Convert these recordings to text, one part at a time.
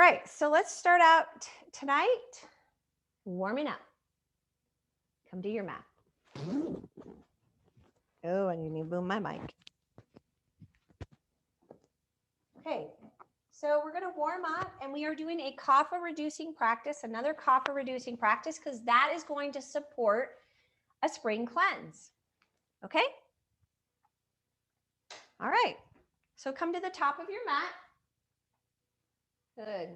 All right, so let's start out tonight warming up. Come to your mat. Oh, I need to boom my mic. Okay, so we're going to warm up, and we are doing a kapha reducing practice, another kapha reducing practice, because that is going to support a spring cleanse. Okay? All right, so come to the top of your mat. Good.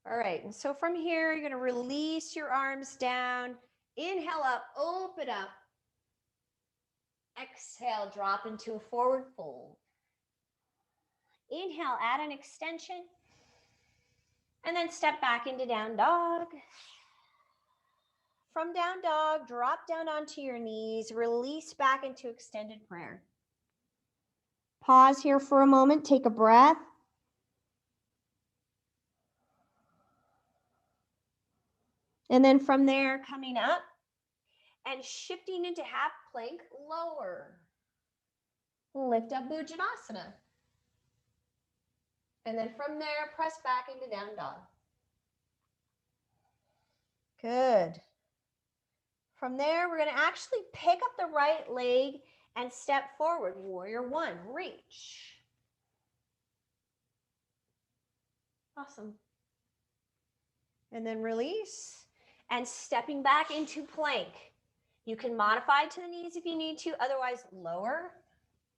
All right, and so from here, you're going to release your arms down. Inhale up, open up. Exhale, drop into a forward fold. Inhale, add an extension. And then step back into down dog. From down dog, drop down onto your knees. Release back into extended prayer. Pause here for a moment. Take a breath. And then from there, coming up and shifting into half plank, lower. Lift up Bhujanasana. And then from there, press back into down dog. Good. From there, we're going to actually pick up the right leg and step forward. Warrior one, reach. Awesome. And then release and stepping back into plank. You can modify to the knees if you need to, otherwise lower.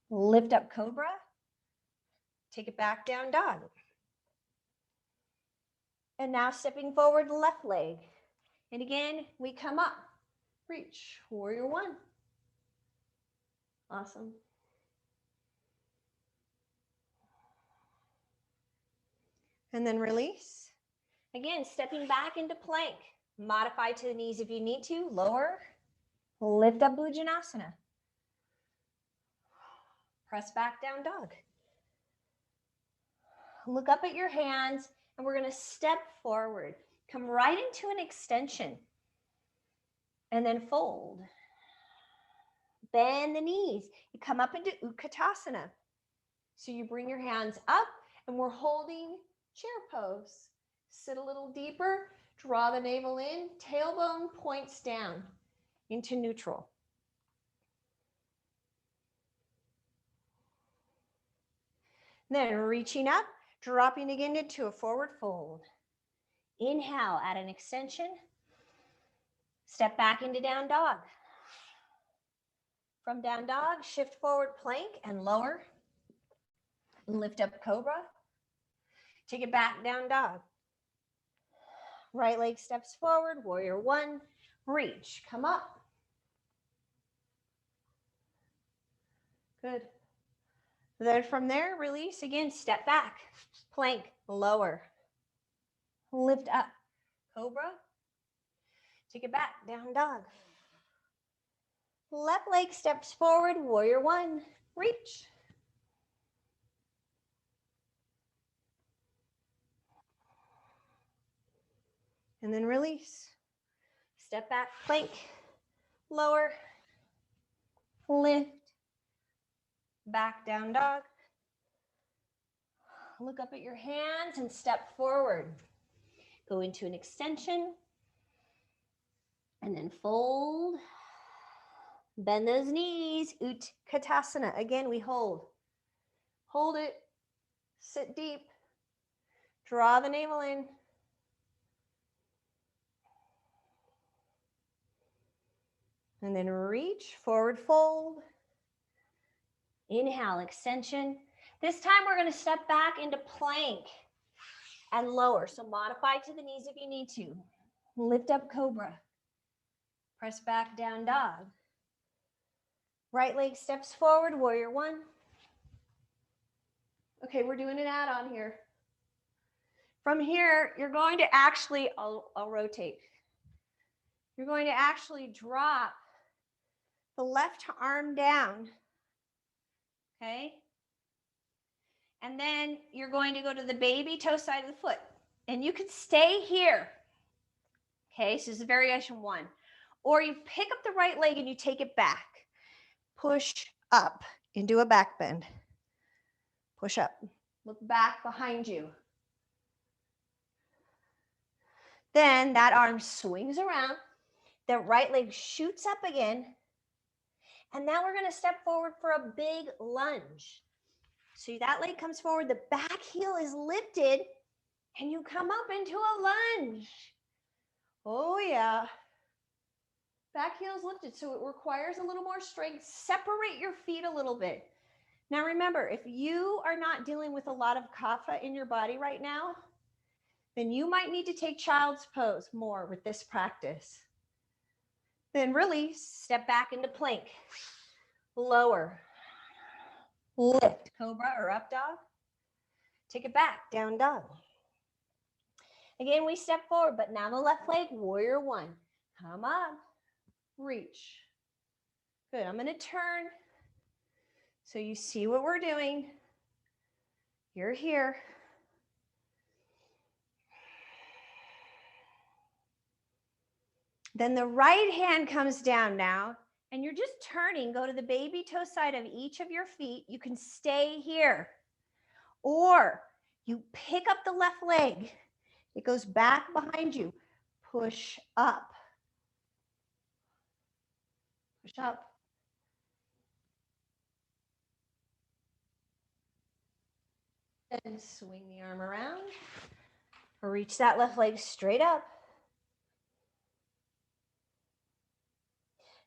Lift up cobra. Take it back down dog. And now stepping forward, left leg. And again, we come up. Reach, warrior one. Awesome. And then release. Again, stepping back into plank. Modify to the knees if you need to. Lower. Lift up Bhujanasana. Press back down dog. Look up at your hands, and we're going to step forward. Come right into an extension. And then fold. Bend the knees. You come up into Utkatasana. So you bring your hands up, and we're holding chair pose. Sit a little deeper, draw the navel in, tailbone points down into neutral. Then reaching up, dropping again into a forward fold. Inhale, add an extension. Step back into down dog. From down dog, shift forward plank and lower. Lift up cobra. Take it back down dog. Right leg steps forward, warrior one. Reach, come up. Good. Then from there, release again, step back. Plank, lower. Lift up, cobra. Take it back, down dog. Left leg steps forward, warrior one. Reach. And then release. Step back, plank, lower, lift, back down dog. Look up at your hands and step forward. Go into an extension and then fold. Bend those knees, Utkatasana. Again, we hold. Hold it, sit deep, draw the navel in. And then reach, forward fold. Inhale, extension. This time we're going to step back into plank and lower. So modify to the knees if you need to. Lift up cobra. Press back down dog. Right leg steps forward, warrior one. Okay, we're doing an add-on here. From here, you're going to actually, I'll rotate. You're going to actually drop the left arm down, okay? And then you're going to go to the baby toe side of the foot. And you can stay here, okay? So this is variation one. Or you pick up the right leg and you take it back. Push up into a back bend. Push up. Look back behind you. Then that arm swings around. That right leg shoots up again. And now we're going to step forward for a big lunge. So that leg comes forward, the back heel is lifted, and you come up into a lunge. Oh yeah. Back heel is lifted, so it requires a little more strength. Separate your feet a little bit. Now remember, if you are not dealing with a lot of kapha in your body right now, then you might need to take child's pose more with this practice. Then release, step back into plank. Lower, lift, cobra or up dog. Take it back, down dog. Again, we step forward, but now the left leg, warrior one. Come up, reach. Good, I'm gonna turn so you see what we're doing. You're here. Then the right hand comes down now, and you're just turning. Go to the baby toe side of each of your feet. You can stay here. Or you pick up the left leg. It goes back behind you. Push up. Push up. And swing the arm around. Or reach that left leg straight up.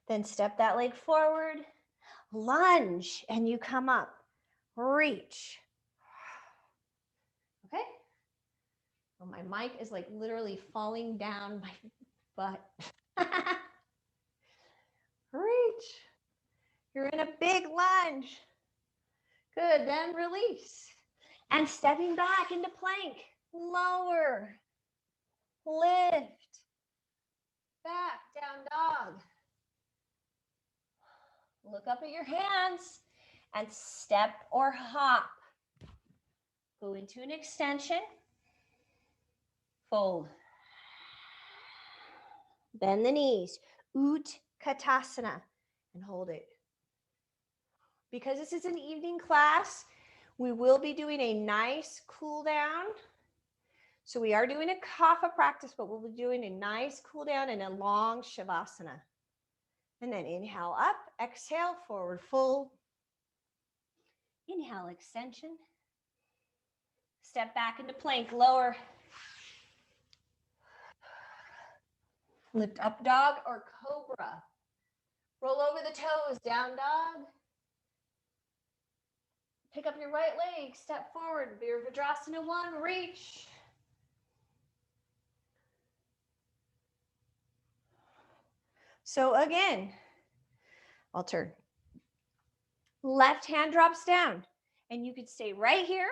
Then step that leg forward. Lunge, and you come up. Reach. Okay? Well, my mic is like literally falling down my butt. Reach. You're in a big lunge. Good, then release. And stepping back into plank. Lower. Lift. Back, down dog. Look up at your hands and step or hop. Go into an extension. Fold. Bend the knees. Utkatasana. And hold it. Because this is an evening class, we will be doing a nice cool down. So we are doing a kapha practice, but we'll be doing a nice cool down and a long Savasana. And then inhale up, exhale, forward fold. Inhale, extension. Step back into plank, lower. Lift up dog or cobra. Roll over the toes, down dog. Pick up your right leg, step forward, Virabhadrasana 1, reach. So again, I'll turn. Left hand drops down, and you could stay right here,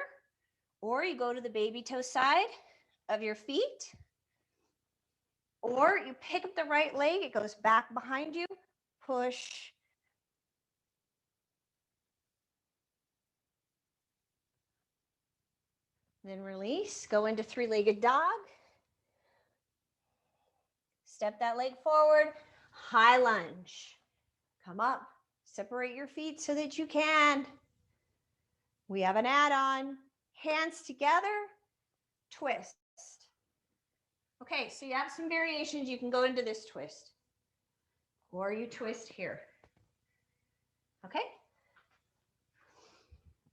or you go to the baby toe side of your feet, or you pick up the right leg, it goes back behind you, push. Then release, go into three-legged dog. Step that leg forward, high lunge. Come up, separate your feet so that you can. We have an add-on. Hands together, twist. Okay, so you have some variations. You can go into this twist, or you twist here. Okay?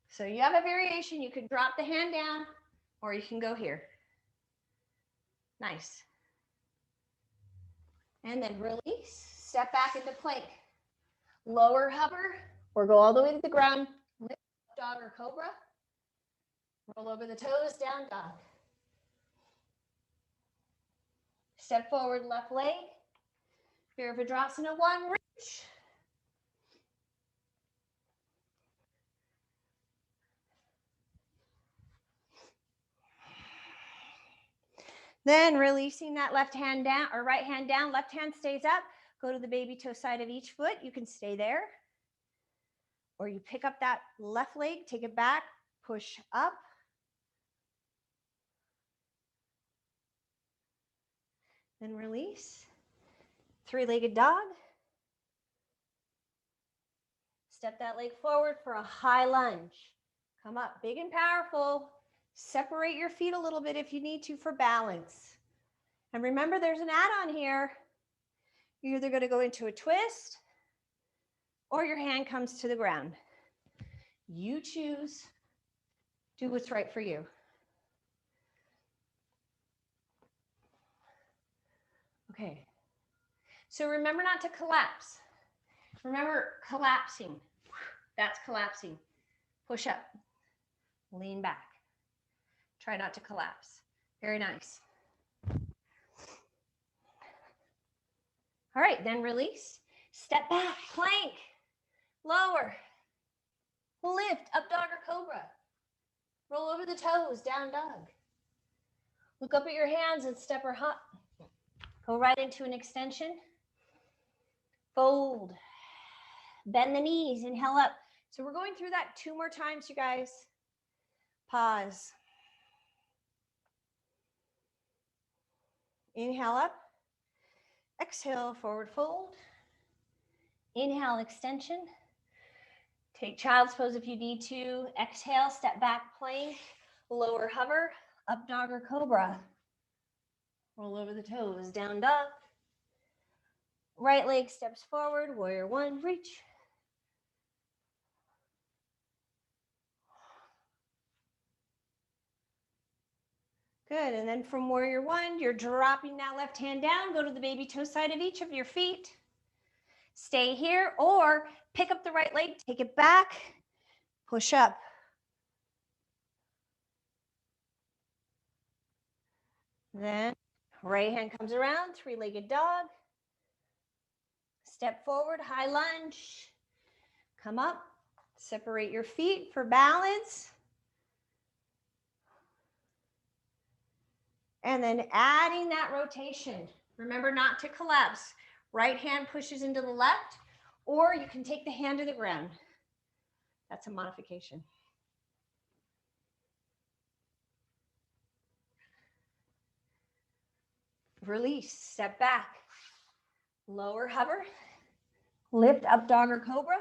So you have a variation. You can drop the hand down, or you can go here. Nice. And then release, step back into plank. Lower hover, or go all the way to the ground. Lift dog or cobra. Roll over the toes, down dog. Step forward, left leg. Virabhadrasana 1, reach. Then releasing that left hand down or right hand down, left hand stays up. Go to the baby toe side of each foot. You can stay there. Or you pick up that left leg, take it back, push up. Then release. Three-legged dog. Step that leg forward for a high lunge. Come up, big and powerful. Separate your feet a little bit if you need to for balance. And remember, there's an add-on here. You're either going to go into a twist or your hand comes to the ground. You choose. Do what's right for you. Okay. So remember not to collapse. Remember collapsing. That's collapsing. Push up. Lean back. Try not to collapse. Very nice. All right, then release. Step back, plank, lower, lift, up dog or cobra. Roll over the toes, down dog. Look up at your hands and step or hop. Go right into an extension. Fold. Bend the knees, inhale up. So we're going through that 2 more times, you guys. Pause. Inhale up. Exhale, forward fold. Inhale, extension. Take child's pose if you need to. Exhale, step back, plank, lower hover, up dog or cobra. Roll over the toes, down dog. Right leg steps forward, warrior one, reach. Good, and then from warrior one, you're dropping that left hand down, go to the baby toe side of each of your feet. Stay here or pick up the right leg, take it back, push up. Then right hand comes around, 3-legged dog. Step forward, high lunge. Come up, separate your feet for balance. And then adding that rotation. Remember not to collapse. Right hand pushes into the left, or you can take the hand to the ground. That's a modification. Release, step back. Lower hover, lift up dog or cobra.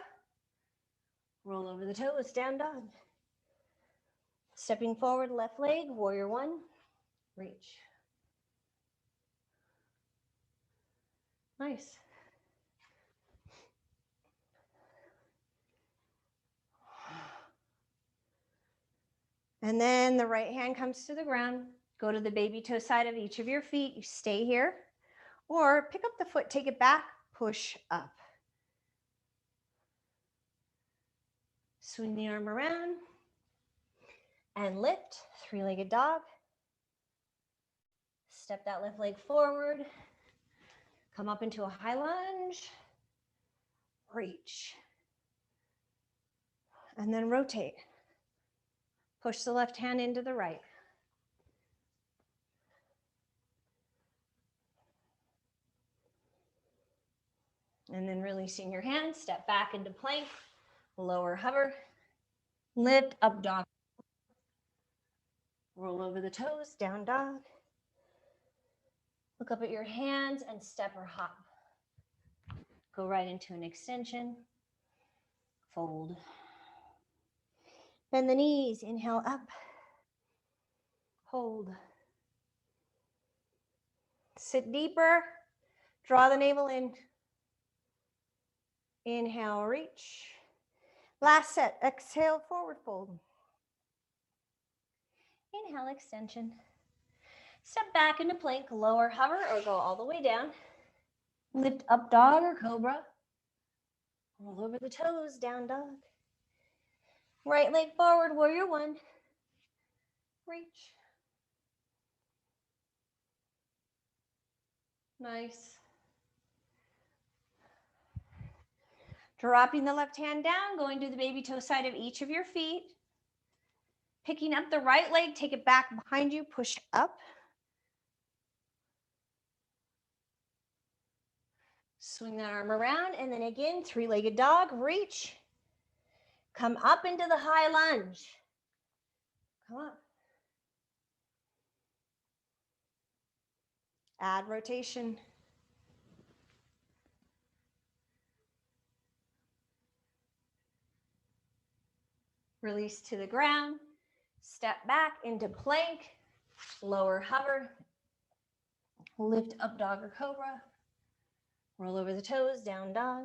Roll over the toes, down dog. Stepping forward, left leg, warrior one, reach. Nice. And then the right hand comes to the ground. Go to the baby toe side of each of your feet. You stay here. Or pick up the foot, take it back, push up. Swing the arm around. And lift, 3-legged dog. Step that left leg forward. Come up into a high lunge. Reach. And then rotate. Push the left hand into the right. And then releasing your hand, step back into plank, lower hover, lift, up dog. Roll over the toes, down dog. Look up at your hands and step or hop. Go right into an extension. Fold. Bend the knees, inhale up. Hold. Sit deeper. Draw the navel in. Inhale, reach. Last set, exhale, forward fold. Inhale, extension. Step back into plank, lower hover or go all the way down. Lift up dog or cobra. Roll over the toes, down dog. Right leg forward, warrior one. Reach. Nice. Dropping the left hand down, going to the baby toe side of each of your feet. Picking up the right leg, take it back behind you, push up. Swing that arm around, and then again, 3-legged dog, reach. Come up into the high lunge. Come up. Add rotation. Release to the ground. Step back into plank. Lower hover. Lift up dog or cobra. Roll over the toes, down dog.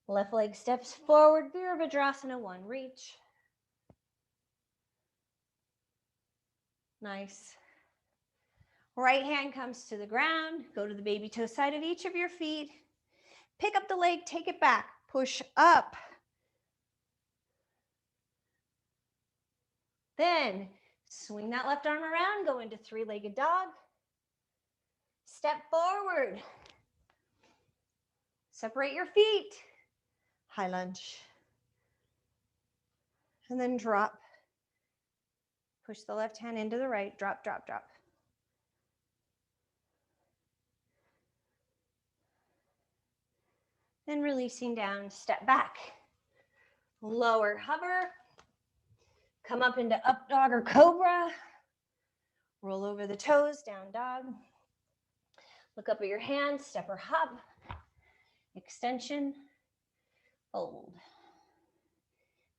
Left leg steps forward, Virabhadrasana, one reach. Nice. Right hand comes to the ground. Go to the baby toe side of each of your feet. Pick up the leg, take it back. Push up. Then swing that left arm around, go into three-legged dog. Step forward. Separate your feet. High lunge. And then drop. Push the left hand into the right. Drop, drop, drop. Then releasing down, step back. Lower hover. Come up into up dog or cobra. Roll over the toes, down dog. Look up at your hands, step or hop. Extension, fold.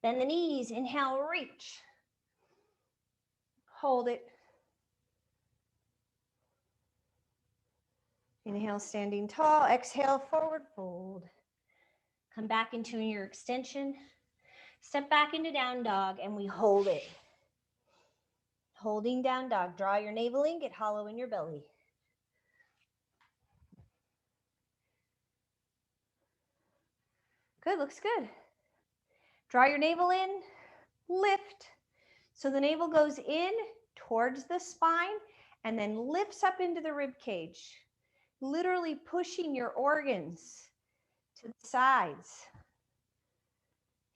Bend the knees, inhale, reach. Hold it. Inhale, standing tall. Exhale, forward fold. Come back into your extension. Step back into down dog, and we hold it. Holding down dog. Draw your navel in, get hollow in your belly. Good, looks good. Draw your navel in, lift. So the navel goes in towards the spine and then lifts up into the rib cage, literally pushing your organs to the sides.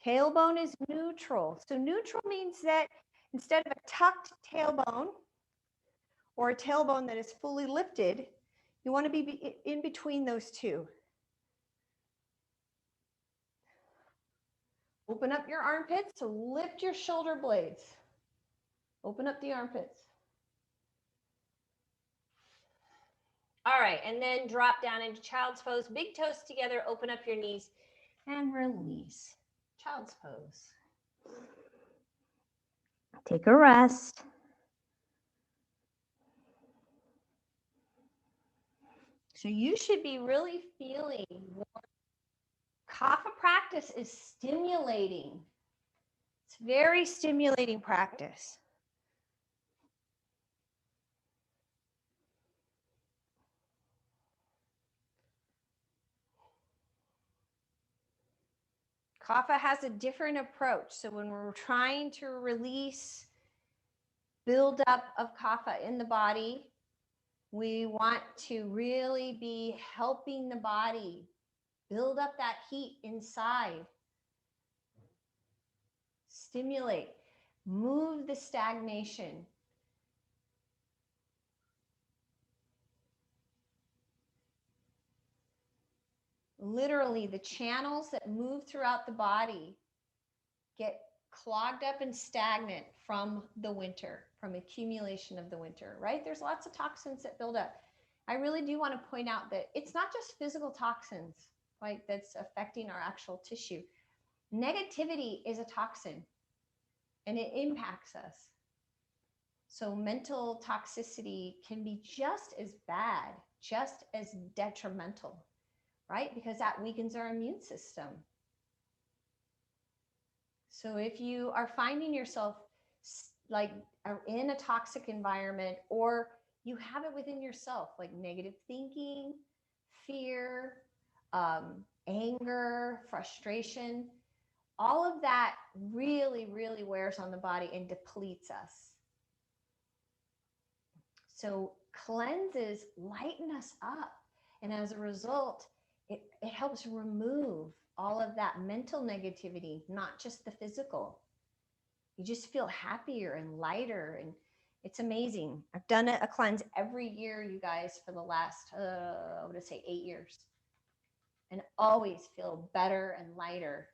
Tailbone is neutral. So neutral means that instead of a tucked tailbone or a tailbone that is fully lifted, you want to be in between those two. Open up your armpits, so lift your shoulder blades. Open up the armpits. All right, and then drop down into child's pose. Big toes together, open up your knees, and release. Child's pose. Take a rest. So you should be really feeling Kapha practice is stimulating. It's very stimulating practice. Kapha has a different approach. So when we're trying to release buildup of Kapha in the body, we want to really be helping the body build up that heat inside. Stimulate, move the stagnation. Literally, the channels that move throughout the body get clogged up and stagnant from the winter, from accumulation of the winter, right? There's lots of toxins that build up. I really do want to point out that it's not just physical toxins, right, that's affecting our actual tissue. Negativity is a toxin, and it impacts us. So mental toxicity can be just as bad, just as detrimental, right? Because that weakens our immune system. So if you are finding yourself like in a toxic environment, or you have it within yourself, like negative thinking, fear, anger, frustration, all of that really, really wears on the body and depletes us. So cleanses lighten us up. And as a result, it helps remove all of that mental negativity, not just the physical. You just feel happier and lighter, and it's amazing. I've done a cleanse every year, you guys, for the last, I would say 8 years, and always feel better and lighter,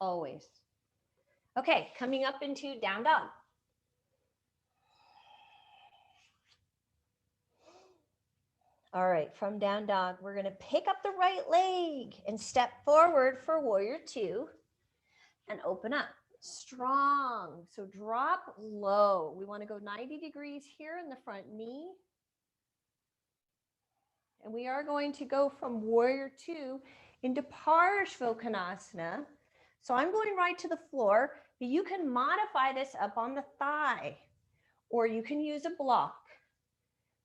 always. Okay, coming up into down dog. All right, from down dog, we're going to pick up the right leg and step forward for warrior two and open up. Strong. So drop low. We want to go 90 degrees here in the front knee. And we are going to go from warrior two into Trikonasana. So I'm going right to the floor, but you can modify this up on the thigh, or you can use a block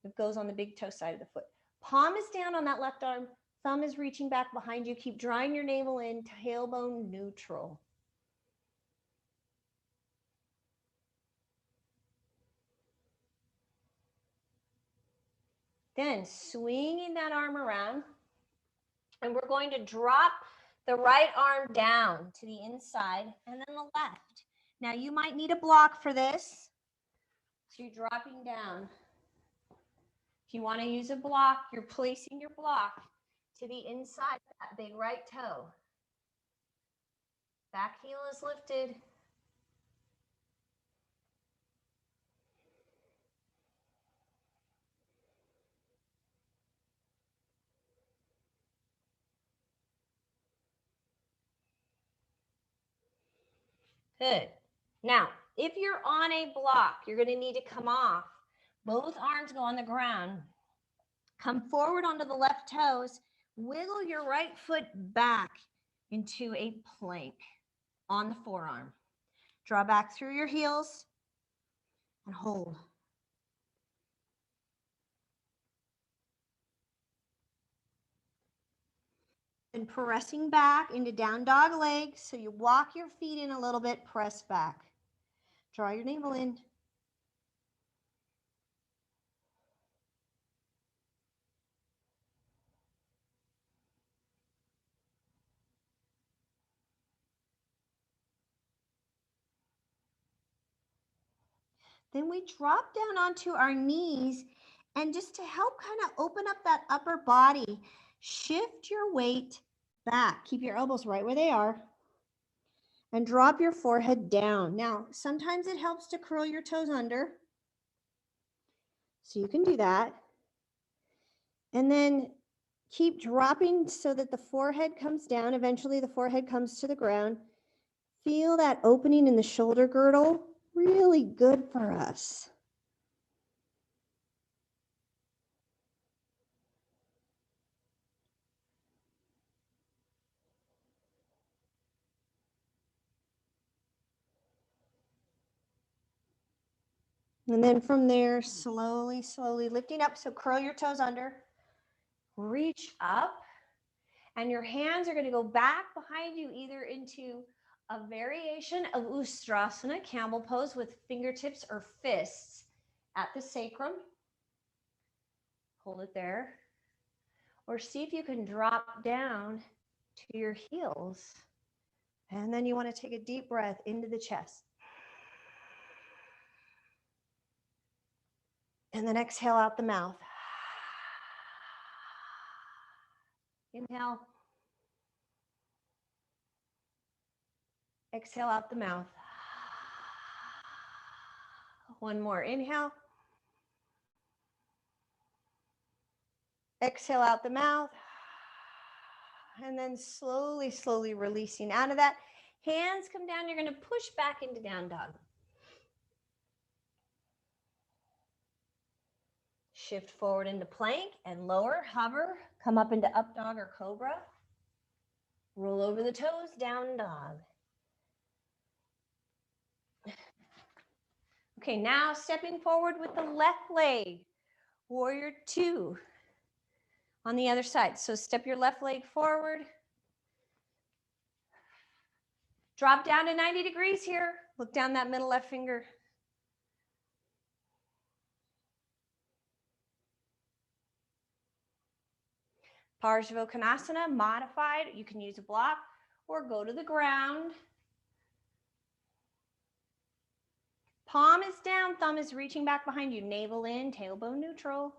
that goes on the big toe side of the foot. Palm is down on that left arm, thumb is reaching back behind you. Keep drawing your navel in, tailbone neutral. Then swinging that arm around, and we're going to drop the right arm down to the inside and then the left. Now you might need a block for this. So you're dropping down. If you want to use a block, you're placing your block to the inside of that big right toe. Back heel is lifted. Good. Now, if you're on a block, you're going to need to come off. Both arms go on the ground. Come forward onto the left toes. Wiggle your right foot back into a plank on the forearm. Draw back through your heels and hold. And pressing back into down dog legs. So you walk your feet in a little bit, press back. Draw your navel in. Then we drop down onto our knees, and just to help kind of open up that upper body, shift your weight back. Keep your elbows right where they are and drop your forehead down. Now, sometimes it helps to curl your toes under. So you can do that. And then keep dropping so that the forehead comes down. Eventually the forehead comes to the ground. Feel that opening in the shoulder girdle. Really good for us. And then from there, slowly, slowly lifting up. So curl your toes under, reach up, and your hands are going to go back behind you, either into a variation of Ustrasana, camel pose with fingertips or fists at the sacrum. Hold it there. Or see if you can drop down to your heels. And then you want to take a deep breath into the chest. And then exhale out the mouth. Inhale. Exhale out the mouth. One more. Inhale. Exhale out the mouth. And then slowly, slowly releasing out of that. Hands come down. You're going to push back into down dog. Shift forward into plank and lower, hover, come up into up dog or cobra. Roll over the toes, down dog. Okay, now stepping forward with the left leg, warrior two on the other side. So step your left leg forward. Drop down to 90 degrees here. Look down that middle left finger. Trikonasana, modified. You can use a block or go to the ground. Palm is down, thumb is reaching back behind you. Navel in, tailbone neutral.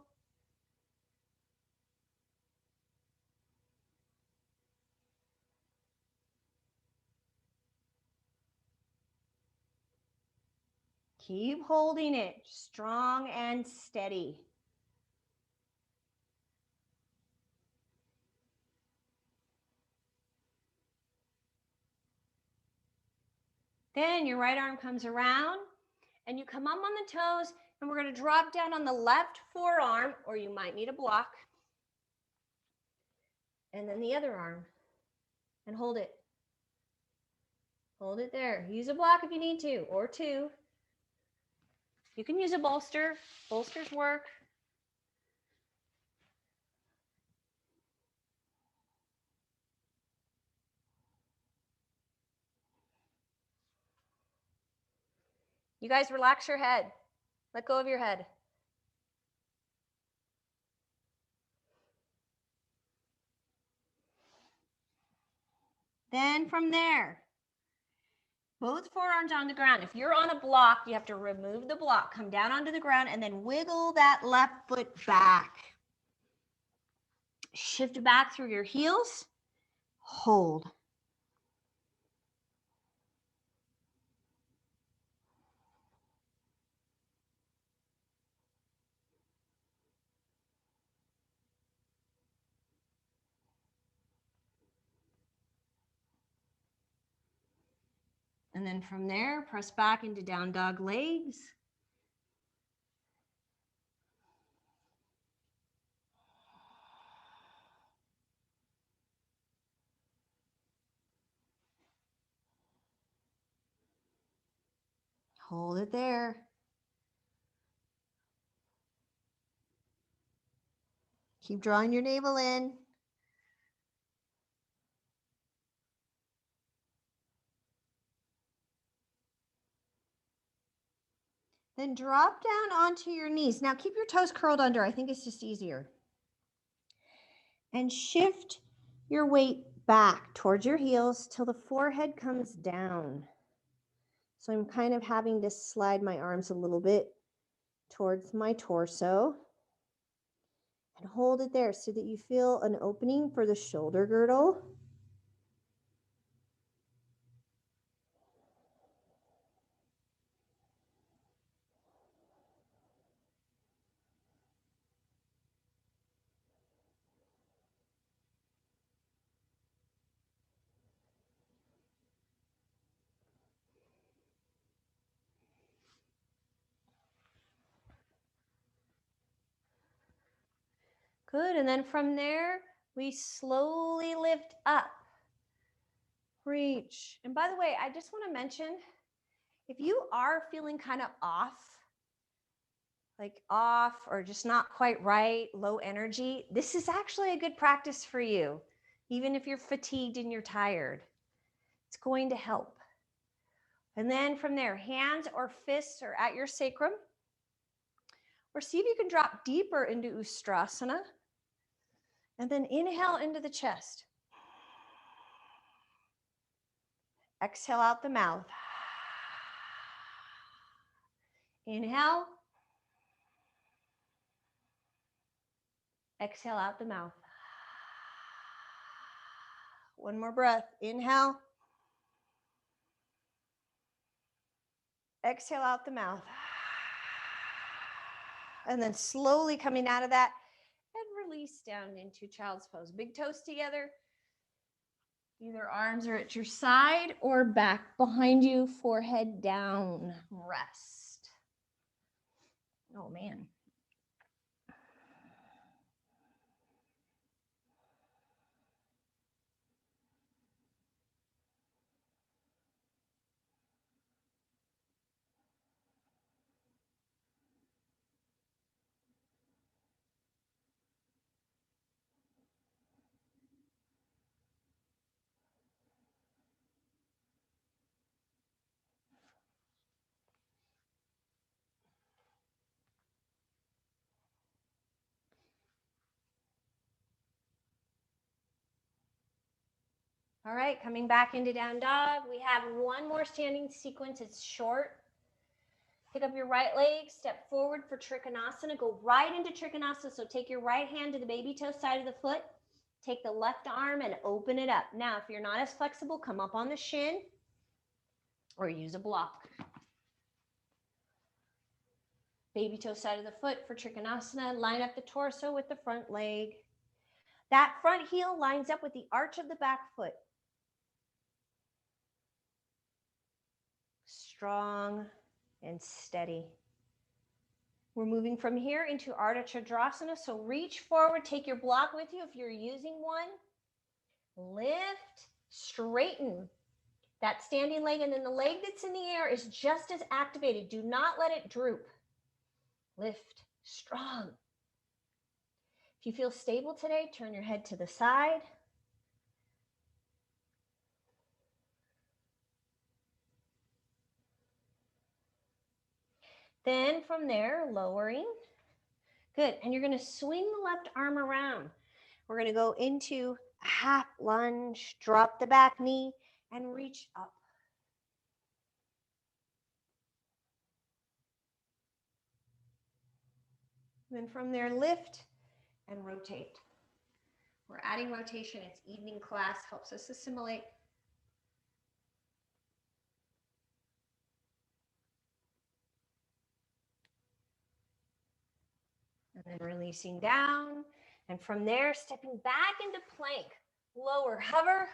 Keep holding it, strong and steady. Then your right arm comes around and you come up on the toes, and we're going to drop down on the left forearm, or you might need a block. And then the other arm. And hold it. Hold it there. Use a block if you need to, or two. You can use a bolster. Bolsters work. You guys relax your head. Let go of your head. Then from there, both forearms on the ground. If you're on a block, you have to remove the block, come down onto the ground, and then wiggle that left foot back. Shift back through your heels. Hold. And then from there, press back into down dog legs. Hold it there. Keep drawing your navel in. Then drop down onto your knees. Now keep your toes curled under. I think it's just easier. And shift your weight back towards your heels till the forehead comes down. So I'm kind of having to slide my arms a little bit towards my torso. And hold it there so that you feel an opening for the shoulder girdle. Good, and then from there, we slowly lift up. Reach. And by the way, I just want to mention, if you are feeling kind of off, like off or just not quite right, low energy, this is actually a good practice for you. Even if you're fatigued and you're tired, it's going to help. And then from there, hands or fists are at your sacrum. Or see if you can drop deeper into Ustrasana. And then inhale into the chest. Exhale out the mouth. Inhale. Exhale out the mouth. One more breath. Inhale. Exhale out the mouth. And then slowly coming out of that and release down into child's pose. Big toes together. Either arms are at your side or back behind you, forehead down. Rest. Oh, man. All right, coming back into down dog. We have one more standing sequence. It's short. Pick up your right leg, step forward for Trikonasana. Go right into Trikonasana. So take your right hand to the baby toe side of the foot. Take the left arm and open it up. Now, if you're not as flexible, come up on the shin or use a block. Baby toe side of the foot for Trikonasana. Line up the torso with the front leg. That front heel lines up with the arch of the back foot. Strong and steady. We're moving from here into Ardha Chadrasana. So reach forward, take your block with you if you're using one. Lift, straighten that standing leg, and then the leg that's in the air is just as activated. Do not let it droop. Lift, strong. If you feel stable today, turn your head to the side. Then from there, lowering. Good, and you're gonna swing the left arm around. We're gonna go into a half lunge, drop the back knee, and reach up. Then from there, lift and rotate. We're adding rotation. It's evening class, helps us assimilate. And then releasing down. And from there, stepping back into plank. Lower, hover,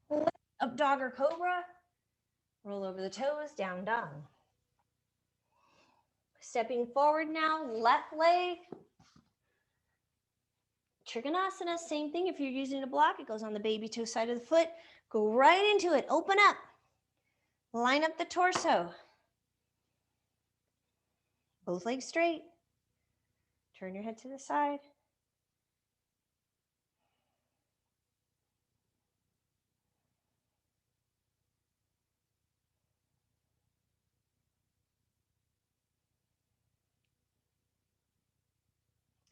lift up dog or cobra. Roll over the toes, down dog. Stepping forward now, left leg. Trikonasana, same thing. If you're using a block, it goes on the baby toe side of the foot. Go right into it. Open up. Line up the torso. Both legs straight. Turn your head to the side.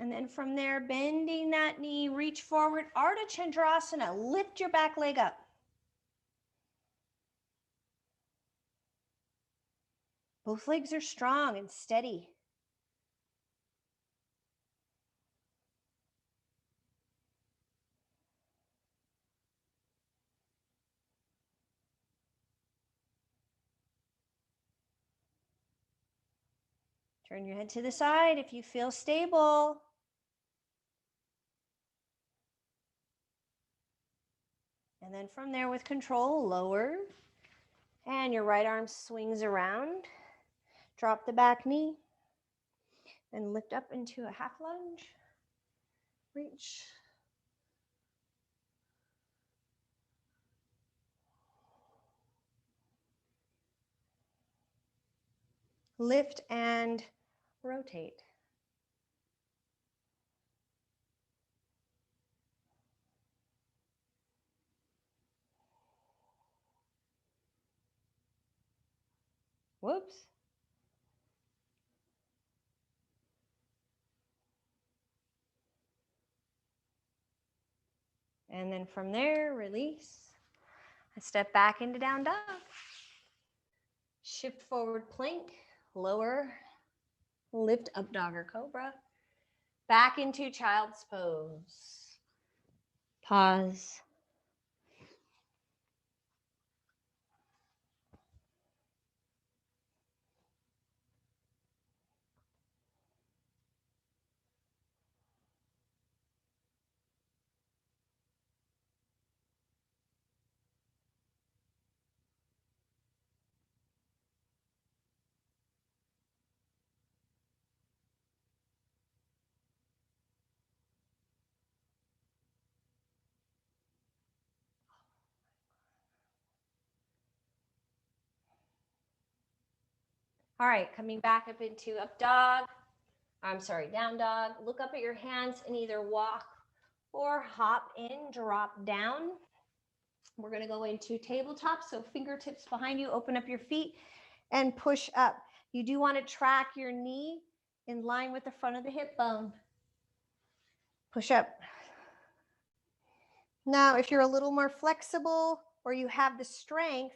And then from there, bending that knee, reach forward, Ardha Chandrasana. Lift your back leg up. Both legs are strong and steady. Turn your head to the side if you feel stable. And then from there with control, lower. And your right arm swings around. Drop the back knee. And lift up into a half lunge. Reach. Lift and rotate. Whoops. And then from there, release. I step back into down dog. Shift forward plank, lower, lift up dog or cobra. Back into child's pose. Pause. All right, coming back up into up dog. I'm sorry, down dog. Look up at your hands and either walk or hop in, drop down. We're going to go into tabletop, so fingertips behind you, open up your feet and push up. You do want to track your knee in line with the front of the hip bone. Push up. Now, if you're a little more flexible or you have the strength,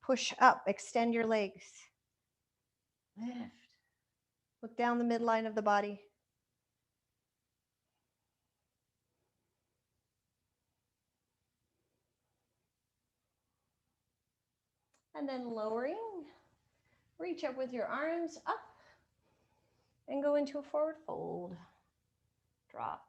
push up, extend your legs. Lift. Look down the midline of the body. And then lowering, reach up with your arms up and go into a forward fold. Drop.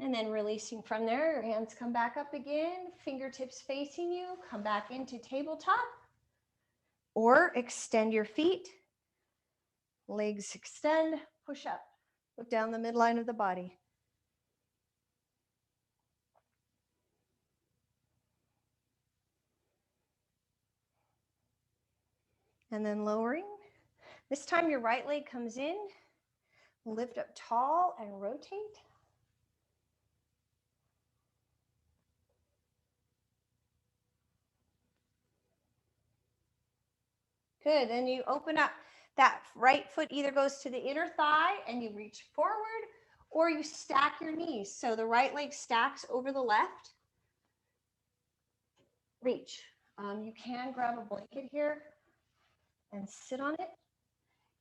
And then releasing from there, your hands come back up again, fingertips facing you, come back into tabletop, or extend your feet, legs extend, push up, look down the midline of the body. And then lowering. This time your right leg comes in, lift up tall and rotate. Good, then you open up. That right foot either goes to the inner thigh and you reach forward, or you stack your knees. So the right leg stacks over the left. Reach. You can grab a blanket here and sit on it.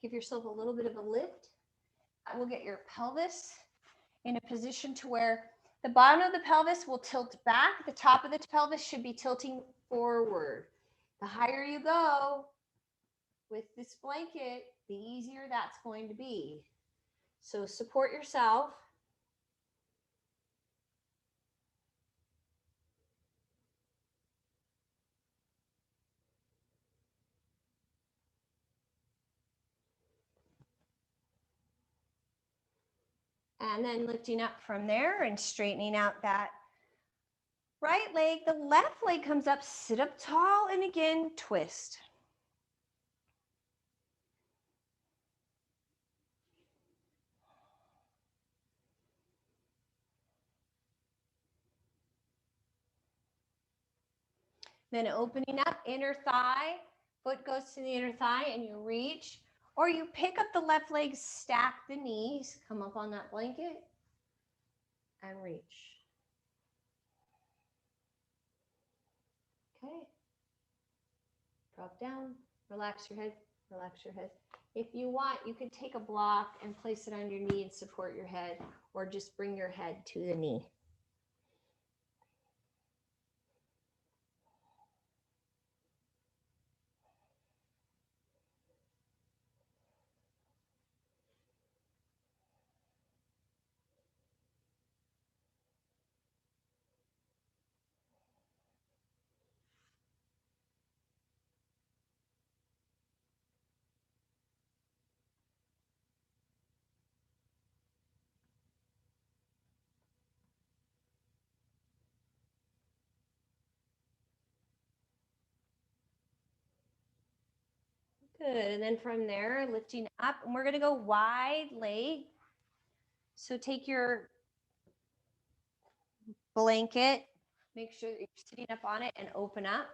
Give yourself a little bit of a lift. That will get your pelvis in a position to where the bottom of the pelvis will tilt back. The top of the pelvis should be tilting forward. The higher you go with this blanket, the easier that's going to be. So support yourself. And then lifting up from there and straightening out that right leg. The left leg comes up, sit up tall, and again, twist. Then opening up, inner thigh, foot goes to the inner thigh and you reach, or you pick up the left leg, stack the knees, come up on that blanket and reach. Okay. Drop down, relax your head, relax your head. If you want, you can take a block and place it on your knee and support your head, or just bring your head to the knee. Good, and then from there, lifting up, and we're gonna go wide leg. So take your blanket, make sure that you're sitting up on it and open up.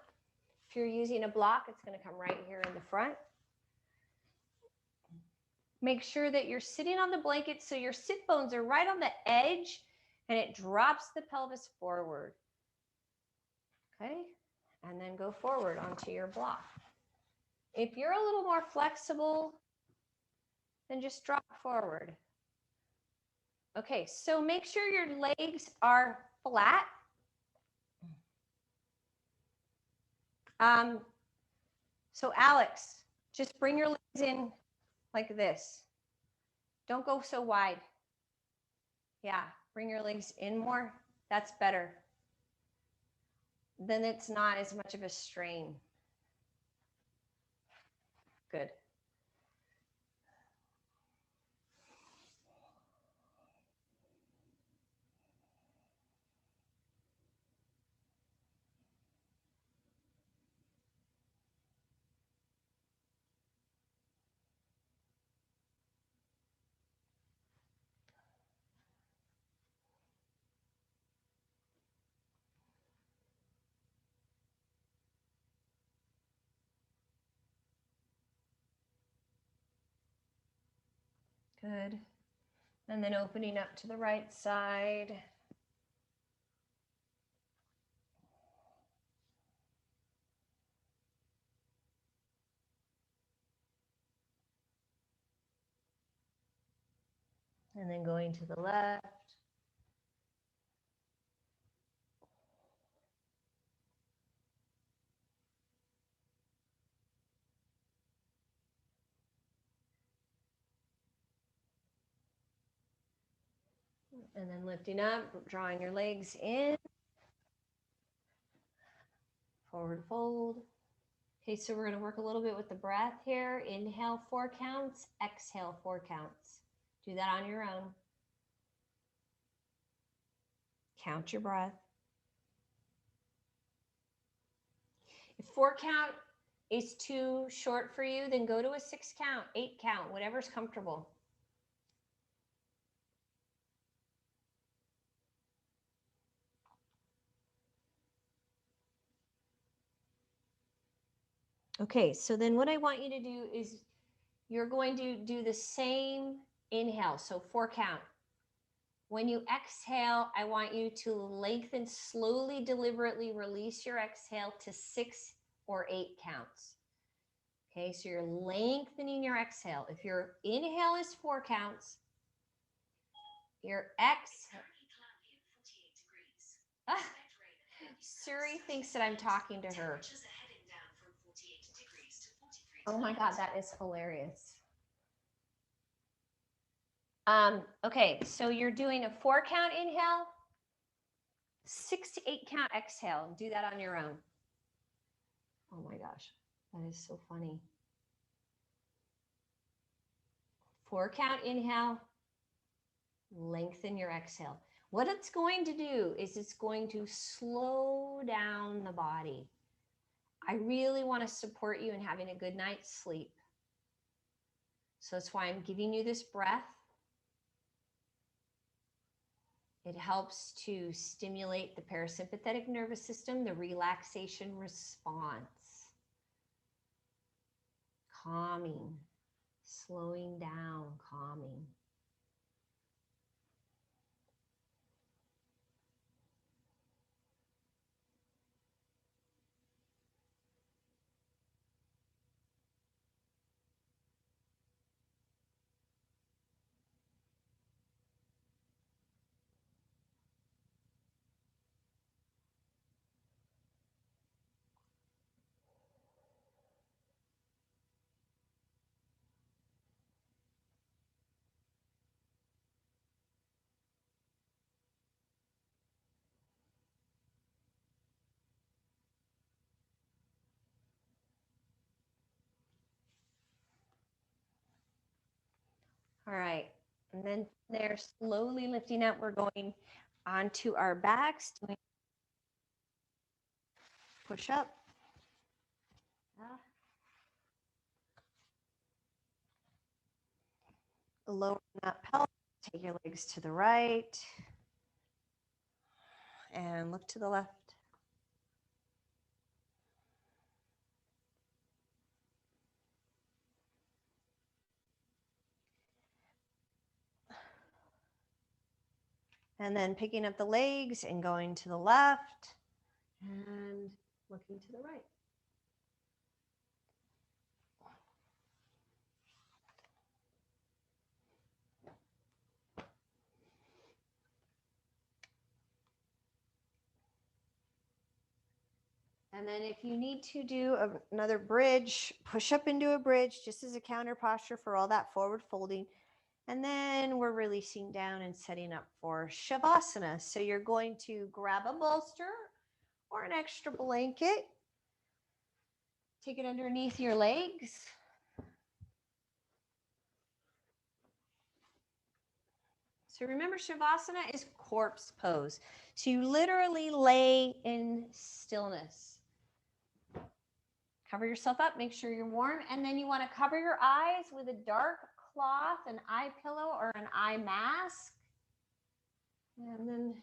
If you're using a block, it's gonna come right here in the front. Make sure that you're sitting on the blanket so your sit bones are right on the edge and it drops the pelvis forward. Okay, and then go forward onto your block. If you're a little more flexible, then just drop forward. Okay, so make sure your legs are flat. So Alex, just bring your legs in like this. Don't go so wide. Yeah, bring your legs in more. That's better. Then it's not as much of a strain. Good. Good. And then opening up to the right side. And then going to the left. And then lifting up, drawing your legs in. Forward fold. Okay, so we're going to work a little bit with the breath here. Inhale 4 counts, exhale 4 counts. Do that on your own. Count your breath. If 4 count is too short for you, then go to a 6 count, 8 count, whatever's comfortable. Okay, so then what I want you to do is you're going to do the same inhale, so 4 count. When you exhale, I want you to lengthen, slowly, deliberately release your exhale to 6 or 8 counts. Okay, so you're lengthening your exhale. If your inhale is 4 counts, your exhale. Siri thinks that I'm talking to her. Oh my God, that is hilarious. Okay, so you're doing a 4 count inhale, 6 to 8 count exhale. Do that on your own. Oh my gosh, that is so funny. 4 count inhale, lengthen your exhale. What it's going to do is it's going to slow down the body. I really want to support you in having a good night's sleep. So that's why I'm giving you this breath. It helps to stimulate the parasympathetic nervous system, the relaxation response. Calming, slowing down, calming. All right, and then they're slowly lifting up. We're going onto our backs, doing push up. Lowering that pelvis, take your legs to the right and look to the left. And then picking up the legs and going to the left and looking to the right. And then if you need to do another bridge, push up into a bridge just as a counter posture for all that forward folding. And then we're releasing down and setting up for Savasana. So you're going to grab a bolster or an extra blanket. Take it underneath your legs. So remember, Savasana is corpse pose. So you literally lay in stillness. Cover yourself up, make sure you're warm, and then you want to cover your eyes with a dark cloth, an eye pillow, or an eye mask. And then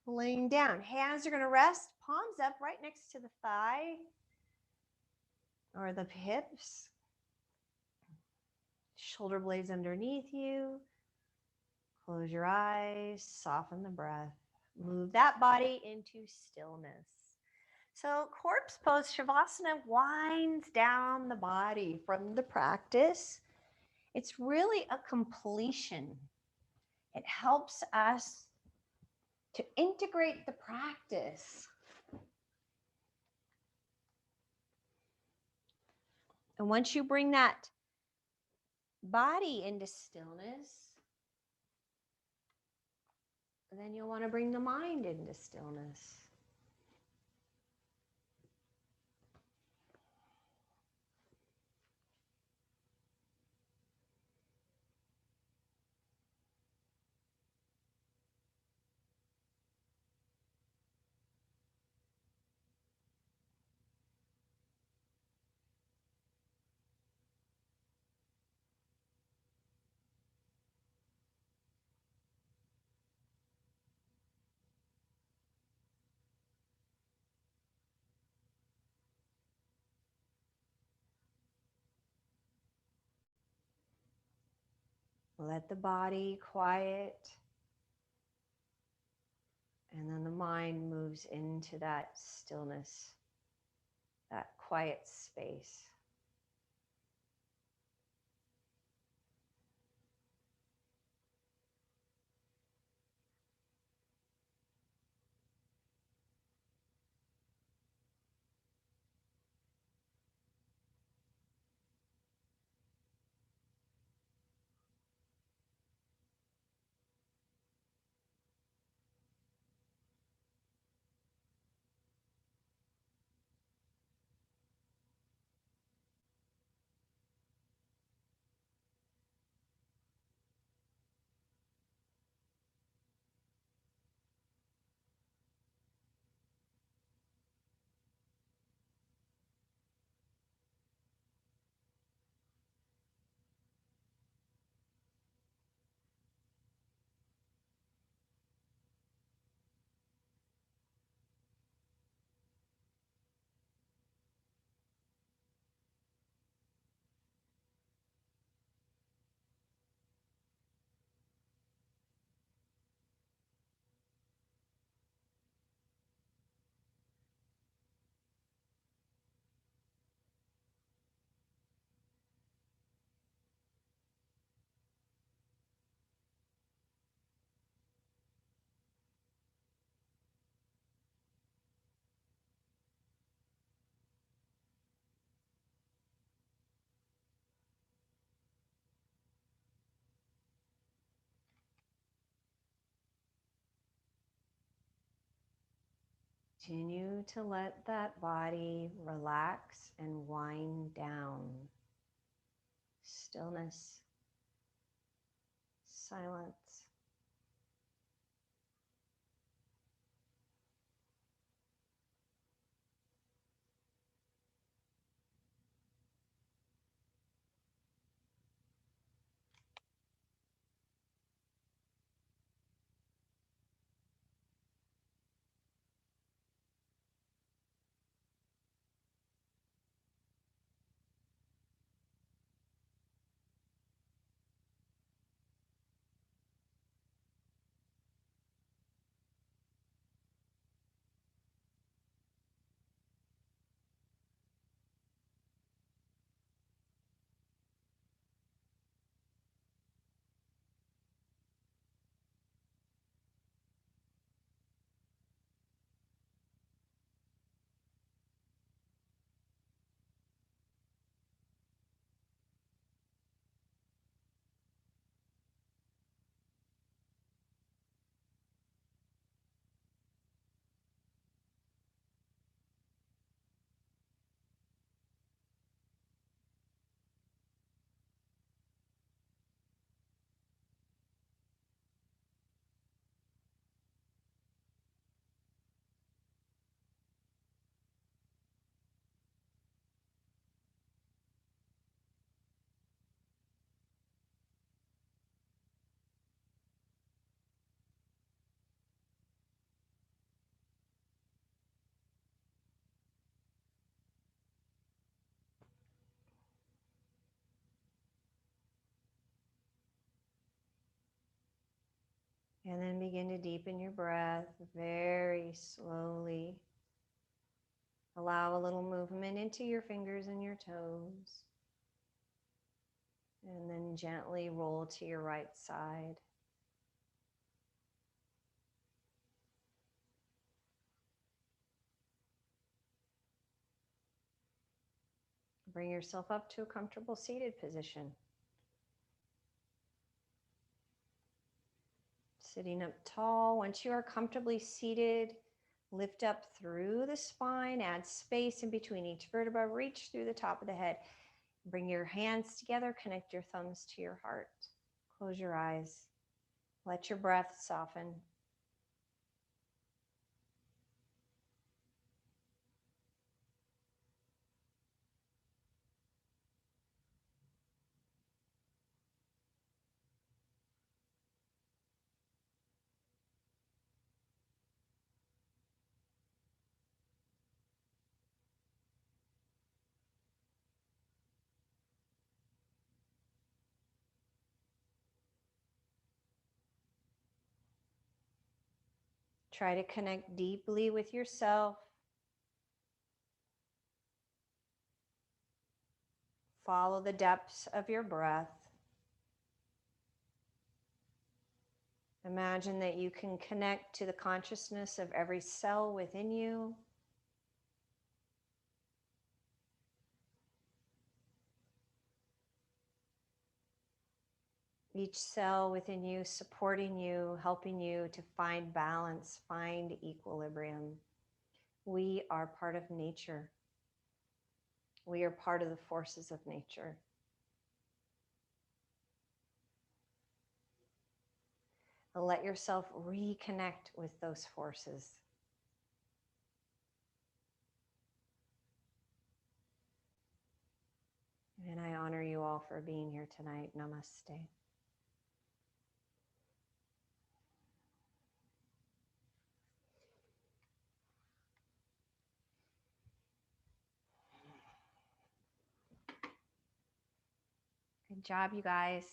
laying down. Hands are going to rest, palms up right next to the thigh or the hips. Shoulder blades underneath you. Close your eyes, soften the breath. Move that body into stillness. So corpse pose, Savasana winds down the body from the practice. It's really a completion. It helps us to integrate the practice. And once you bring that body into stillness, Then you'll want to bring the mind into stillness. Let the body quiet, and then the mind moves into that stillness, that quiet space. Continue to let that body relax and wind down. Stillness, silence. And then begin to deepen your breath very slowly. Allow a little movement into your fingers and your toes. And then gently roll to your right side. Bring yourself up to a comfortable seated position. Sitting up tall. Once you are comfortably seated, lift up through the spine, add space in between each vertebra, reach through the top of the head. Bring your hands together, connect your thumbs to your heart. Close your eyes. Let your breath soften. Try to connect deeply with yourself. Follow the depths of your breath. Imagine that you can connect to the consciousness of every cell within you. Each cell within you supporting you, helping you to find balance, find equilibrium. We are part of nature. We are part of the forces of nature. And let yourself reconnect with those forces. And I honor you all for being here tonight. Namaste. Good job, you guys.